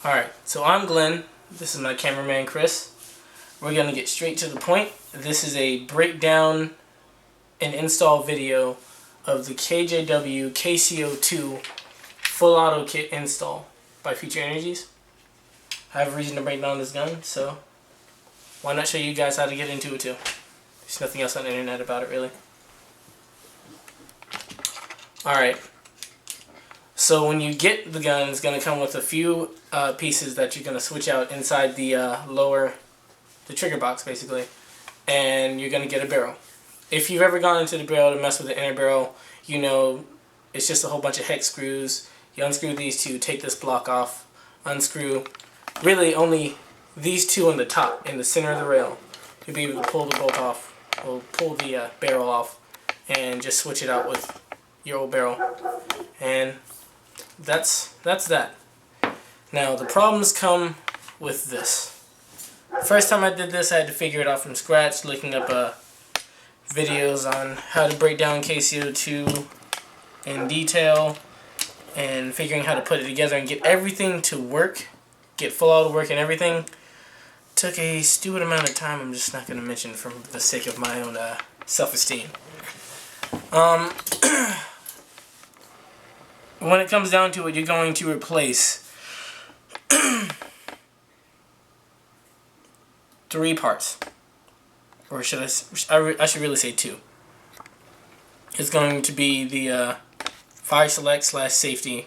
Alright, so I'm Glenn. This is my cameraman Chris. We're going to get straight to the point. This is a breakdown and install video of the KJW KC-02 full auto kit install by Future Energies. I have a reason to break down this gun, so why not show you guys how to get into it too? There's nothing else on the internet about it really. Alright. So when you get the gun, it's going to come with a few pieces that you're going to switch out inside the the trigger box basically, and you're going to get a barrel. If you've ever gone into the barrel to mess with the inner barrel, you know it's just a whole bunch of hex screws. You unscrew these two, take this block off, unscrew really only these two on the top, in the center of the rail. You'll be able to pull the bolt off, or pull the barrel off, and just switch it out with your old barrel. And that's that. Now the problems come with this. First time I did this, I had to figure it out from scratch, looking up videos on how to break down KC-02 in detail, and figuring how to put it together and get everything to work, get full auto work and everything. Took a stupid amount of time I'm just not going to mention for the sake of my own self-esteem. When it comes down to it, you're going to replace 3 parts, or should I should really say 2. It's going to be the fire select / safety,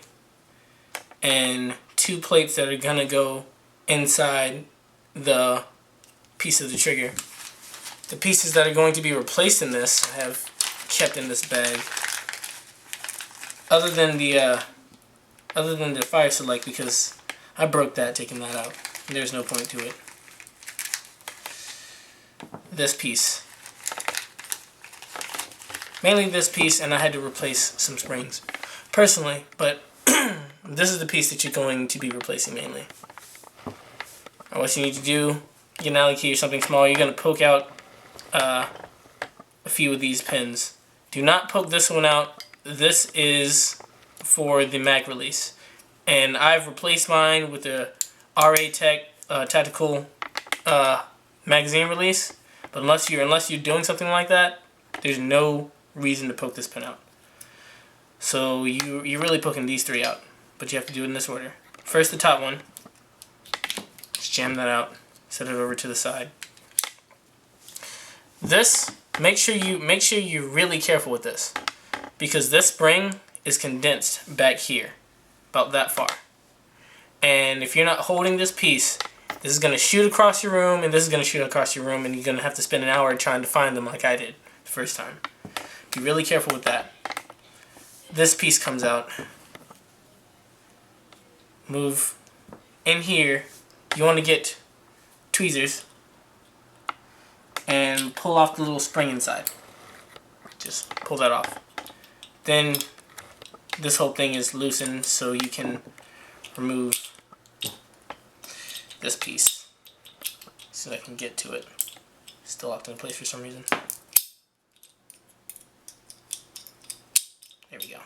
and 2 plates that are gonna go inside the piece of the trigger. The pieces that are going to be replaced in this I have kept in this bag. Other than the fire select, because I broke that taking that out. There's no point to it. This piece. Mainly this piece, and I had to replace some springs personally, but this is the piece that you're going to be replacing mainly. And what you need to do, get an Allen key or something small, you're going to poke out a few of these pins. Do not poke this one out. This is for the mag release, and I've replaced mine with the RA Tech tactical magazine release. But unless you're doing something like that, there's no reason to poke this pin out. So you're really poking these 3 out, but you have to do it in this order. First, the top one. Just jam that out. Set it over to the side. This, make sure you're really careful with this, because this spring is condensed back here, about that far. And if you're not holding this piece, this is going to shoot across your room, and this is going to shoot across your room, and you're going to have to spend an hour trying to find them like I did the first time. Be really careful with that. This piece comes out. Move in here. You want to get tweezers and pull off the little spring inside. Just pull that off. Then this whole thing is loosened, so you can remove this piece so I can get to it. Still locked in place for some reason. There we go.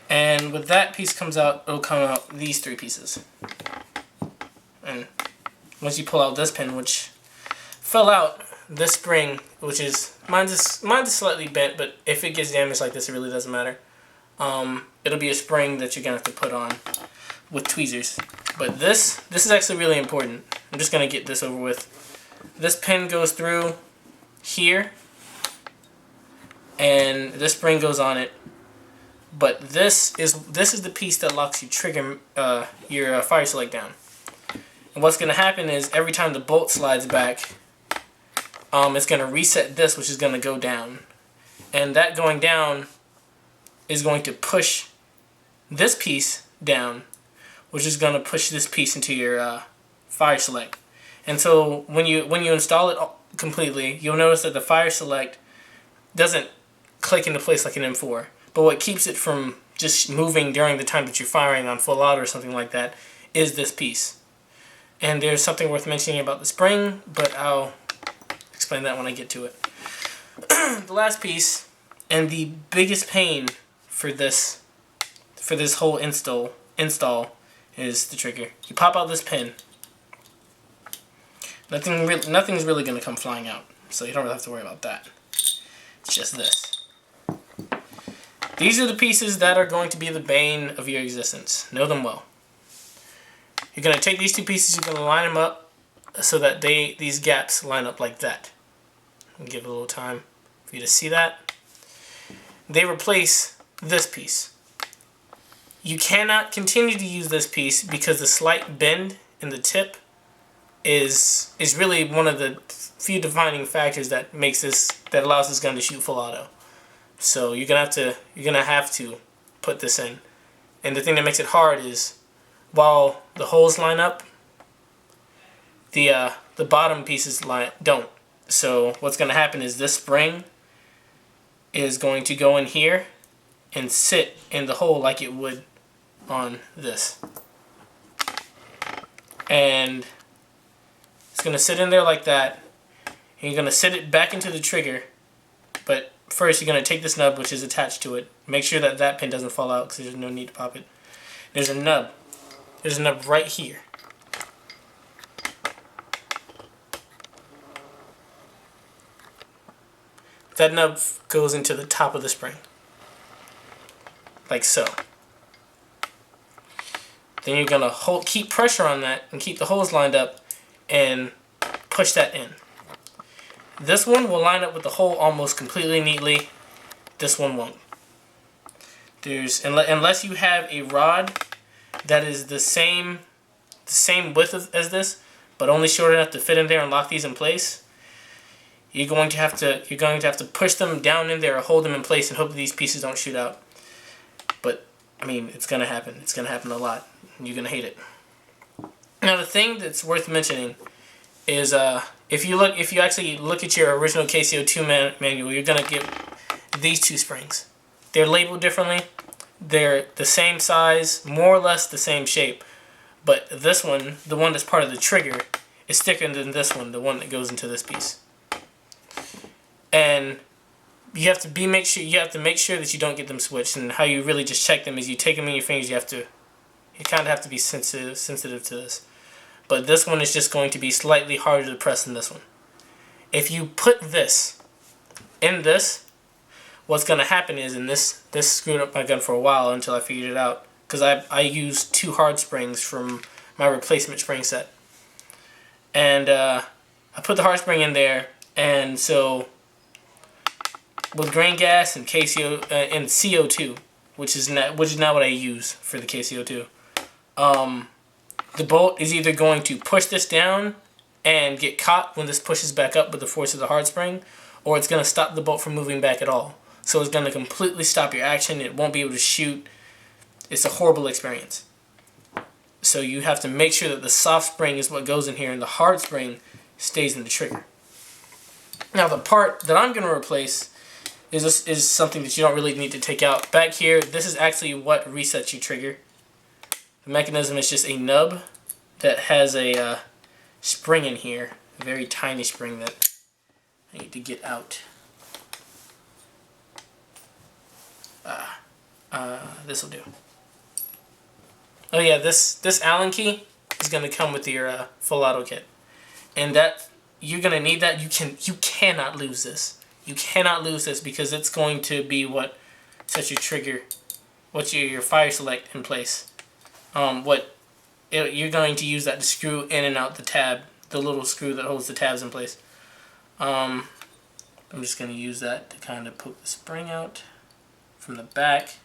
And with that piece comes out, it'll come out these 3 pieces. And once you pull out this pin, which fell out, this spring, which is mine's is slightly bent, but if it gets damaged like this, it really doesn't matter. It'll be a spring that you're gonna have to put on with tweezers. But this is actually really important. I'm just gonna get this over with. This pin goes through here, and this spring goes on it. But this is the piece that locks your trigger, your fire select down. And what's gonna happen is every time the bolt slides back, it's gonna reset this, which is gonna go down, and that going down is going to push this piece down, which is going to push this piece into your fire select. And so when you install it completely, you'll notice that the fire select doesn't click into place like an M4. But what keeps it from just moving during the time that you're firing on full auto or something like that is this piece. And there's something worth mentioning about the spring, but I'll explain that when I get to it. The last piece, and the biggest pain for this for this whole install is the trigger. You pop out this pin. Nothing's really going to come flying out, so you don't really have to worry about that. It's just this. These are the pieces that are going to be the bane of your existence. Know them well. You're going to take these two pieces, you're going to line them up so that these gaps line up like that. I'll give it a little time for you to see that. They replace this piece. You cannot continue to use this piece because the slight bend in the tip is really one of the few defining factors that allows this gun to shoot full auto. So you're gonna have to put this in. And the thing that makes it hard is while the holes line up, the bottom pieces don't. So what's gonna happen is this spring is going to go in here and sit in the hole like it would on this. And it's going to sit in there like that. And you're going to sit it back into the trigger. But first you're going to take this nub which is attached to it. Make sure that that pin doesn't fall out because there's no need to pop it. There's a nub. There's a nub right here. That nub goes into the top of the spring. Like so. Then you're going to keep pressure on that and keep the holes lined up and push that in. This one will line up with the hole almost completely neatly. This one won't. Unless you have a rod that is the same width as this, but only short enough to fit in there and lock these in place, you're going to have to push them down in there or hold them in place and hope that these pieces don't shoot out. But I mean, it's gonna happen. It's gonna happen a lot. You're gonna hate it. Now, the thing that's worth mentioning is if you actually look at your original KC-02 manual, you're gonna get these two springs. They're labeled differently. They're the same size, more or less the same shape, but this one, the one that's part of the trigger, is thicker than this one, the one that goes into this piece. And you have to make sure that you don't get them switched. And how you really just check them is you take them in your fingers. You kind of have to be sensitive to this. But this one is just going to be slightly harder to press than this one. If you put this in this, what's going to happen is, and this screwed up my gun for a while until I figured it out, because I used 2 hard springs from my replacement spring set. And I put the hard spring in there, and so with grain gas and and CO2, which is now what I use for the KC-02, the bolt is either going to push this down and get caught when this pushes back up with the force of the hard spring, or it's going to stop the bolt from moving back at all. So it's going to completely stop your action. It won't be able to shoot. It's a horrible experience. So you have to make sure that the soft spring is what goes in here and the hard spring stays in the trigger. Now, the part that I'm going to replace is something that you don't really need to take out. Back here, this is actually what resets your trigger. The mechanism is just a nub that has a spring in here, a very tiny spring that I need to get out. This will do. Oh yeah, this Allen key is going to come with your full auto kit, and that you're going to need that. You cannot lose this. You cannot lose this because it's going to be what sets your trigger, what's your fire select in place. You're going to use that to screw in and out the tab, the little screw that holds the tabs in place. I'm just going to use that to kind of poke the spring out from the back.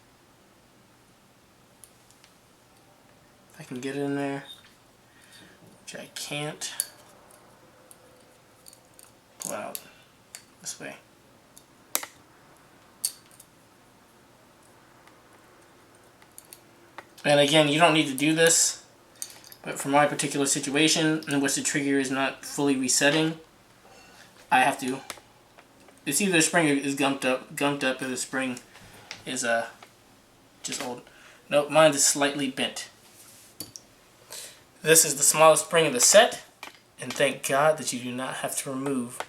If I can get it in there, which I can't. Pull it out this way. And again, you don't need to do this, but for my particular situation in which the trigger is not fully resetting, I have to. It's either the spring is gunked up, or the spring is just old. Nope, mine is slightly bent. This is the smallest spring of the set, and thank God that you do not have to remove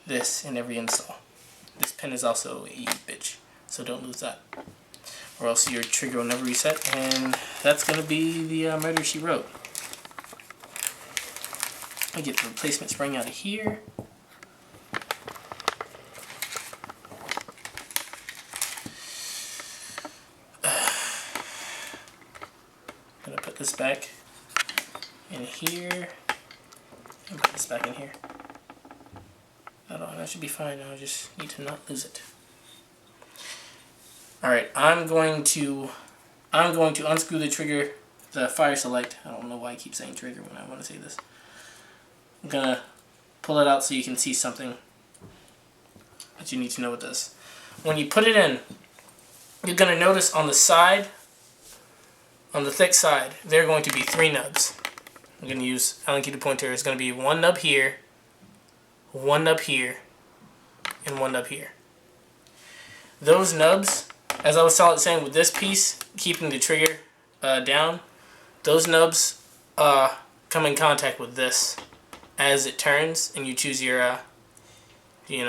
this in every install. This pin is also a bitch, so don't lose that. or else your trigger will never reset. And that's going to be the Murder, She Wrote. I get the replacement spring out of here. I'm going to put this back in here. And put this back in here. That should be fine. I just need to not lose it. Alright, I'm going to unscrew the trigger, the fire select. I don't know why I keep saying trigger when I want to say this. I'm gonna pull it out so you can see something that you need to know with this. When you put it in, you're gonna notice on the side, on the thick side, there are going to be 3 nubs. I'm gonna use Allen key to pointer. It's gonna be 1 nub here, 1 nub here, and 1 nub here. Those nubs, as I was saying with this piece, keeping the trigger down, those nubs come in contact with this as it turns, and you choose your, you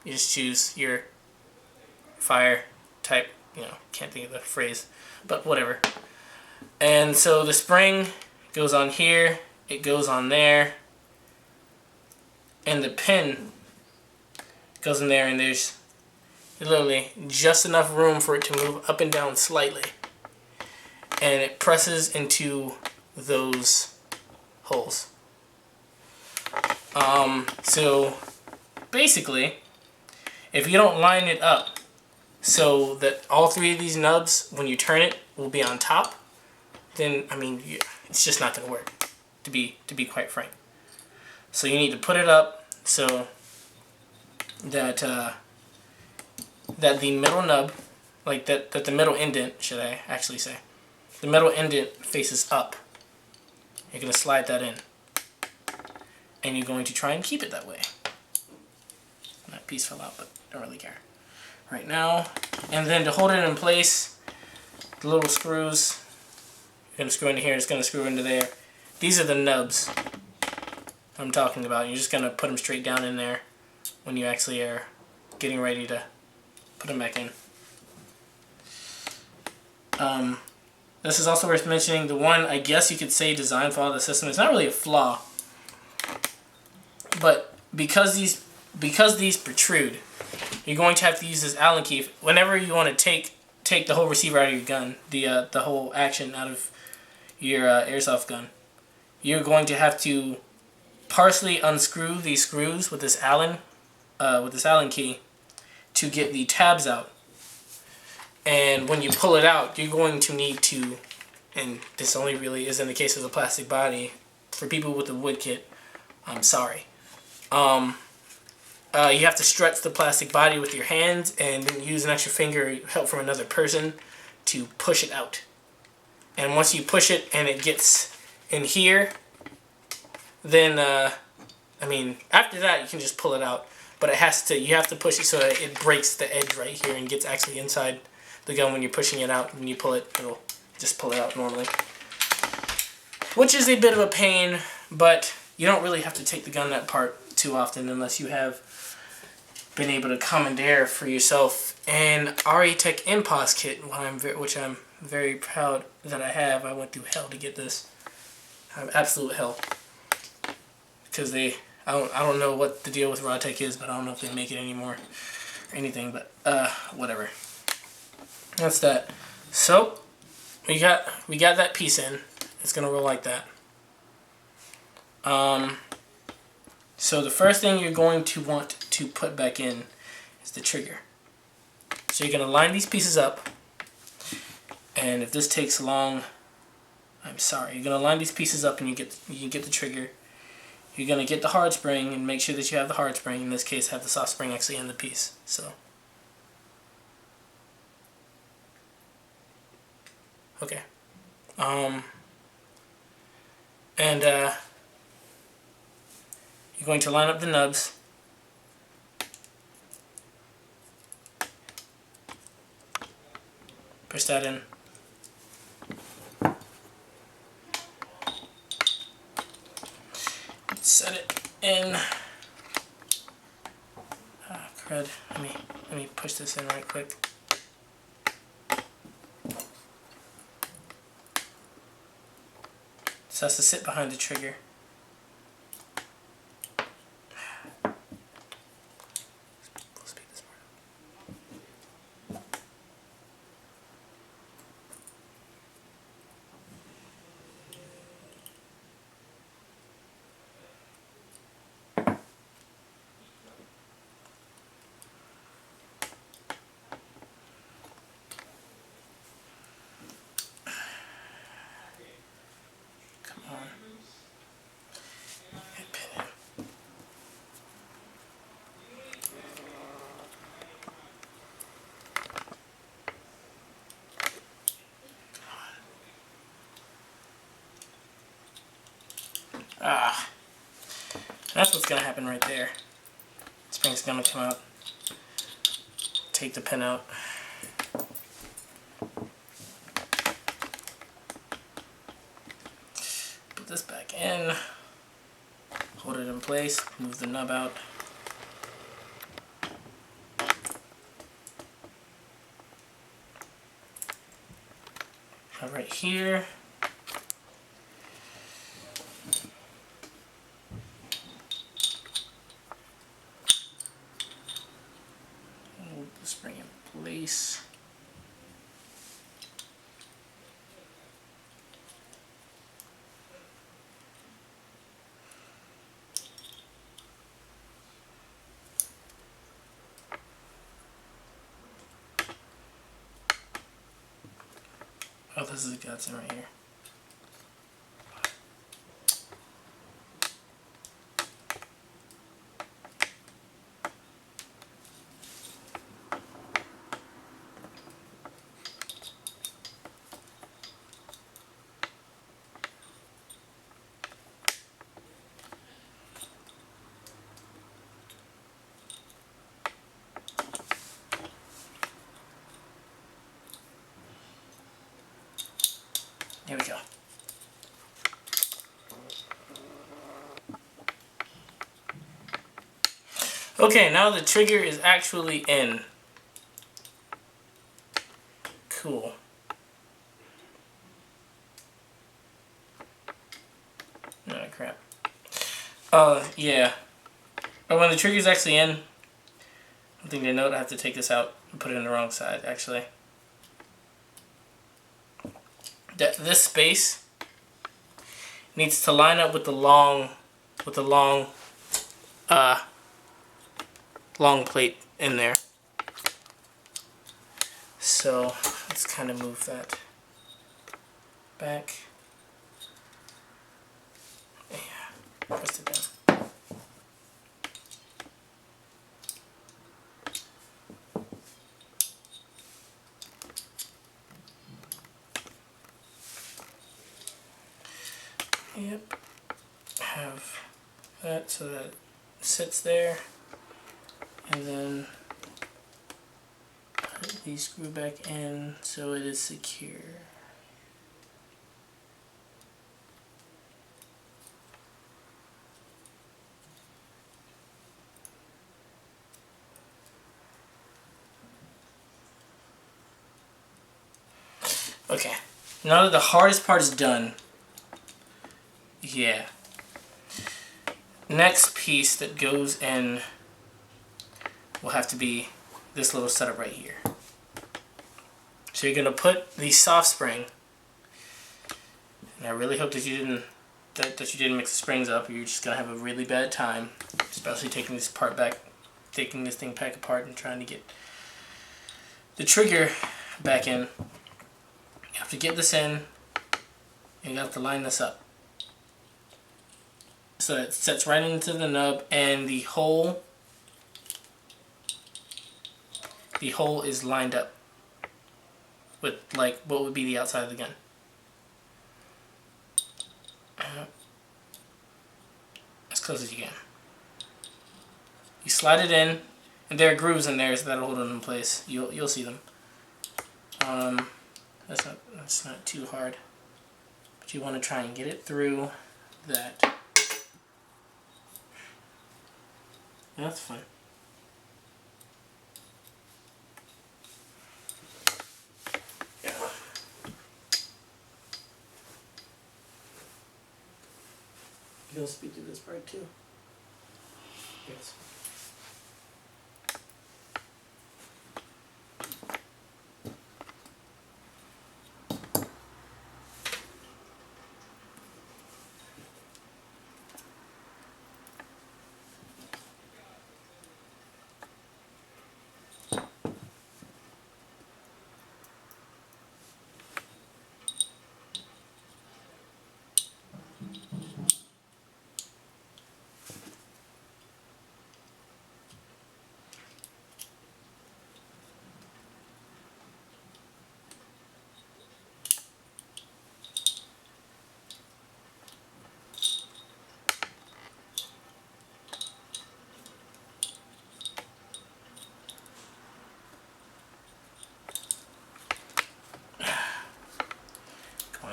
just choose your fire type, can't think of the phrase, but whatever. And so the spring goes on here, it goes on there, and the pin goes in there, and there's literally just enough room for it to move up and down slightly. And it presses into those holes. So basically, if you don't line it up so that all 3 of these nubs, when you turn it, will be on top, then it's just not going to work, to be quite frank. So you need to put it up so that that the middle nub, like that the middle indent, should I actually say, the middle indent faces up. You're going to slide that in, and you're going to try and keep it that way. That piece fell out, but don't really care right now. And then to hold it in place, the little screws, you're going to screw into here, it's going to screw into there. These are the nubs I'm talking about. You're just going to put them straight down in there when you actually are getting ready to put them back in. This is also worth mentioning, the one, I guess you could say, design flaw of the system. It's not really a flaw, but because these protrude, you're going to have to use this Allen key whenever you want to take the whole receiver out of your gun, the whole action out of your airsoft gun. You're going to have to partially unscrew these screws with this Allen key to get the tabs out. And when you pull it out, you're going to need to, and this only really is in the case of the plastic body, for people with the wood kit, I'm sorry. You have to stretch the plastic body with your hands and then use an extra finger, help from another person, to push it out. And once you push it and it gets in here, then, after that you can just pull it out. But you have to push it so that it breaks the edge right here and gets actually inside the gun when you're pushing it out. When you pull it, it'll just pull it out normally. Which is a bit of a pain, but you don't really have to take the gun apart too often unless you have been able to commandeer for yourself an RA-Tech Impos kit, which I'm very proud that I have. I went through hell to get this. Absolute hell. Because I don't know what the deal with RA-Tech is, but I don't know if they make it anymore or anything, but whatever. That's that. So we got that piece in. It's gonna roll like that. So the first thing you're going to want to put back in is the trigger. So you're gonna line these pieces up, and if this takes long, I'm sorry. You're gonna line these pieces up, and you get the trigger. You're gonna get the hard spring and make sure that you have the hard spring. In this case, have the soft spring actually in the piece. So, okay. And you're going to line up the nubs. Push that in. Set it in. Crud. Let me push this in right quick. So it has to sit behind the trigger. Ah, that's what's gonna happen right there. Spring's gonna come out. Take the pin out. Put this back in. Hold it in place. Move the nub out. Right here. Hold the spring in place. Oh, this is a godsend right here. Here we go. Okay, now the trigger is actually in. Cool. Oh, crap. Yeah. But when the trigger's actually in, one thing to note, I have to take this out and put it in the wrong side, actually. This space needs to line up with the long long plate in there. So let's kind of move that back. Yeah, press it down. Yep, have that so that it sits there, and then put the screw back in so it is secure. Okay, now that the hardest part is done, yeah. Next piece that goes in will have to be this little setup right here. So you're gonna put the soft spring, and I really hope that you didn't mix the springs up, or you're just gonna have a really bad time, especially taking this thing back apart and trying to get the trigger back in. You have to get this in, and you have to line this up so it sets right into the nub, and the hole is lined up with like what would be the outside of the gun. As close as you can. You slide it in, and there are grooves in there, so that'll hold it in place. You'll see them. That's not too hard, but you want to try and get it through that. Yeah, that's fine. Yeah. can speed through this part too. Yes.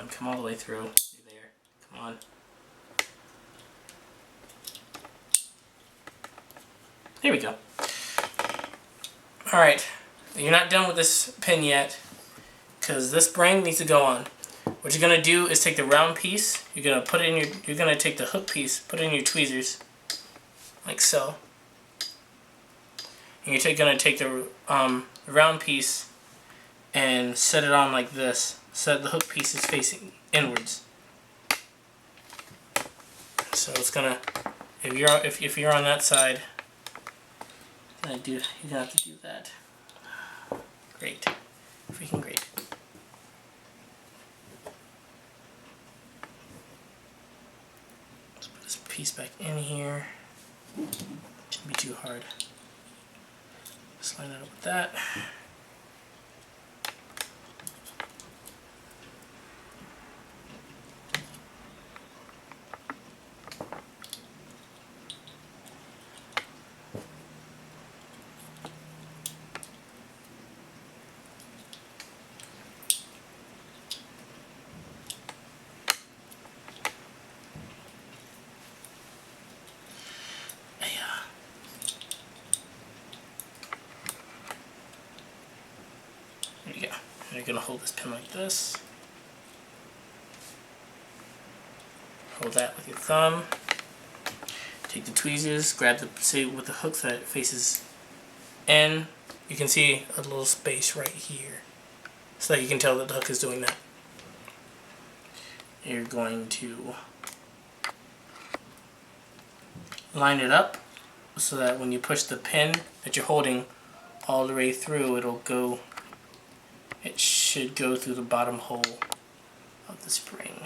Come all the way through. You're there. Come on. There we go. Alright. You're not done with this pin yet, because this spring needs to go on. What you're gonna do is take the round piece, you're gonna take the hook piece, put it in your tweezers, like so. And you're gonna take the round piece and set it on like this, so that the hook piece is facing inwards. So it's gonna, if you're on that side, you're gonna have to do that. Great, freaking great. Let's put this piece back in here. Shouldn't be too hard. Just line it up with that. There you go. And you're going to hold this pin like this. Hold that with your thumb. Take the tweezers, grab the, say with the hook that faces in, you can see a little space right here. So that you can tell that the hook is doing that. You're going to line it up so that when you push the pin that you're holding all the way through, it should go through the bottom hole of the spring.